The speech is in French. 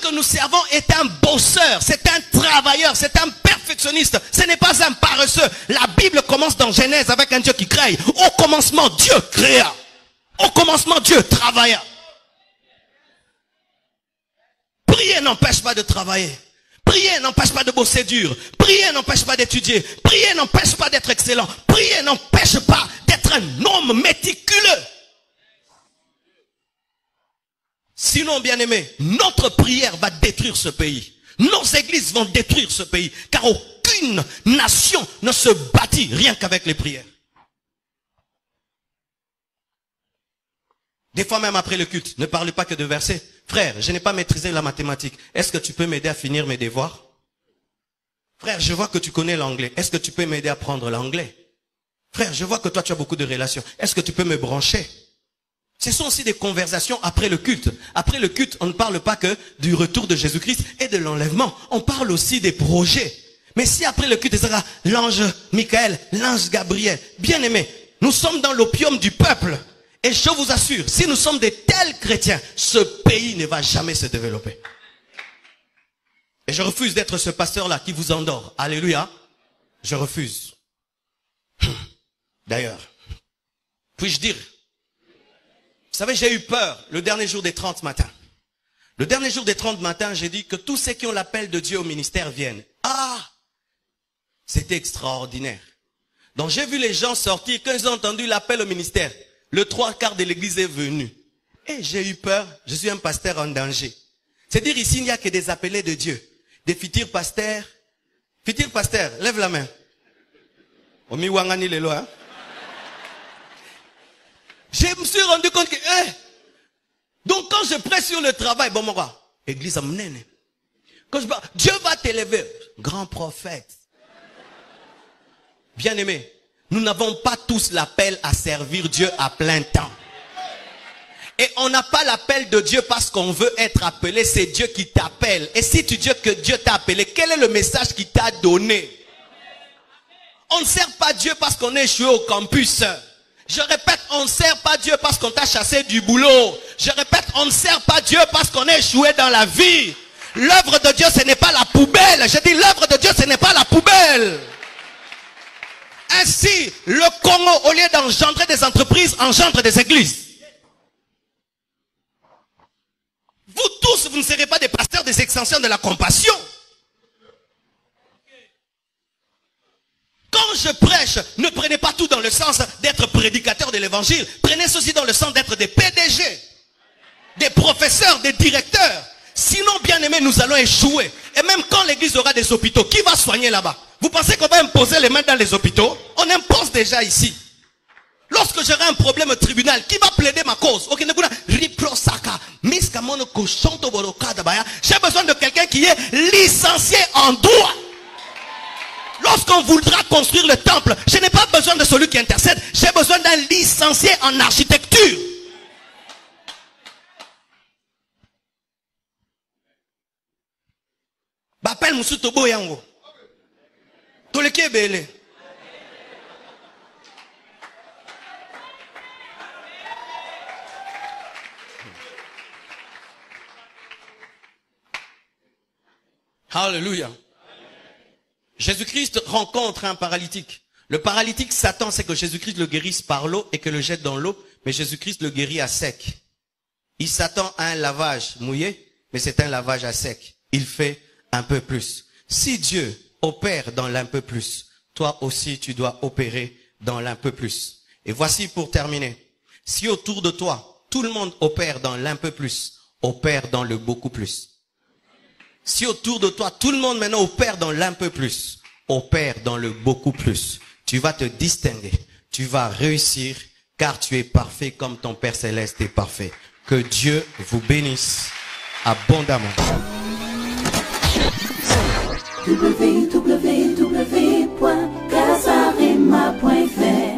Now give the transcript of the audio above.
que nous servons est un bosseur, c'est un travailleur, c'est un perfectionniste. Ce n'est pas un paresseux. La Bible commence dans Genèse avec un Dieu qui crée. Au commencement, Dieu créa. Au commencement, Dieu travailla. Prier n'empêche pas de travailler. Prier n'empêche pas de bosser dur. Prier n'empêche pas d'étudier. Prier n'empêche pas d'être excellent. Prier n'empêche pas d'être un homme méticuleux. Sinon, bien-aimé, notre prière va détruire ce pays. Nos églises vont détruire ce pays. Car aucune nation ne se bâtit rien qu'avec les prières. Des fois même après le culte, ne parlez pas que de versets. Frère, je n'ai pas maîtrisé la mathématique. Est-ce que tu peux m'aider à finir mes devoirs? Frère, je vois que tu connais l'anglais. Est-ce que tu peux m'aider à apprendre l'anglais? Frère, je vois que toi tu as beaucoup de relations. Est-ce que tu peux me brancher? Ce sont aussi des conversations après le culte. Après le culte, on ne parle pas que du retour de Jésus-Christ et de l'enlèvement. On parle aussi des projets. Mais si après le culte, ce sera l'ange Michael, l'ange Gabriel, bien aimé, nous sommes dans l'opium du peuple. Et je vous assure, si nous sommes des tels chrétiens, ce pays ne va jamais se développer. Et je refuse d'être ce pasteur-là qui vous endort. Alléluia. Je refuse. D'ailleurs, puis-je dire, vous savez, j'ai eu peur le dernier jour des 30 matins. Le dernier jour des 30 matins, j'ai dit que tous ceux qui ont l'appel de Dieu au ministère viennent. Ah! C'était extraordinaire. Donc j'ai vu les gens sortir, quand ils ont entendu l'appel au ministère, le 3/4 de l'église est venu. Et j'ai eu peur, je suis un pasteur en danger. C'est-à-dire ici, il n'y a que des appelés de Dieu. Des futurs pasteurs. Futurs pasteurs, lève la main. Omi wangani lelo, hein? Je me suis rendu compte que, donc quand je prêche sur le travail, bon, moi, église amnene. Quand je parle, Dieu va t'élever. Grand prophète. Bien aimé, nous n'avons pas tous l'appel à servir Dieu à plein temps. Et on n'a pas l'appel de Dieu parce qu'on veut être appelé, c'est Dieu qui t'appelle. Et si tu dis que Dieu t'a appelé, quel est le message qu'il t'a donné? On ne sert pas Dieu parce qu'on est échoué au campus. Je répète, on ne sert pas Dieu parce qu'on t'a chassé du boulot. Je répète, on ne sert pas Dieu parce qu'on est échoué dans la vie. L'œuvre de Dieu, ce n'est pas la poubelle. Je dis, l'œuvre de Dieu, ce n'est pas la poubelle. Ainsi, le Congo, au lieu d'engendrer des entreprises, engendre des églises. Vous tous, vous ne serez pas des pasteurs, des extensions de la compassion. Quand je prêche, ne prenez pas tout dans le sens d'être prédicateur de l'évangile. Prenez ceci dans le sens d'être des PDG, des professeurs, des directeurs. Sinon, bien aimé, nous allons échouer. Et même quand l'église aura des hôpitaux, qui va soigner là-bas? Vous pensez qu'on va imposer les mains dans les hôpitaux? On impose déjà ici. Lorsque j'aurai un problème au tribunal, qui va plaider ma cause? J'ai besoin de quelqu'un qui est licencié en droit. Lorsqu'on voudra construire le temple, je n'ai pas besoin de celui qui intercède. J'ai besoin d'un licencié en architecture. Bapel Musutobo Yango. Toleke Bele. Hallelujah. Jésus-Christ rencontre un paralytique. Le paralytique s'attend, c'est que Jésus-Christ le guérisse par l'eau et que le jette dans l'eau, mais Jésus-Christ le guérit à sec. Il s'attend à un lavage mouillé, mais c'est un lavage à sec. Il fait un peu plus. Si Dieu opère dans l'un peu plus, toi aussi tu dois opérer dans l'un peu plus. Et voici pour terminer. Si autour de toi, tout le monde opère dans l'un peu plus, opère dans le beaucoup plus. Si autour de toi, tout le monde maintenant opère dans l'un peu plus, opère dans le beaucoup plus, tu vas te distinguer, tu vas réussir, car tu es parfait comme ton Père Céleste est parfait. Que Dieu vous bénisse abondamment. www.casarema.fr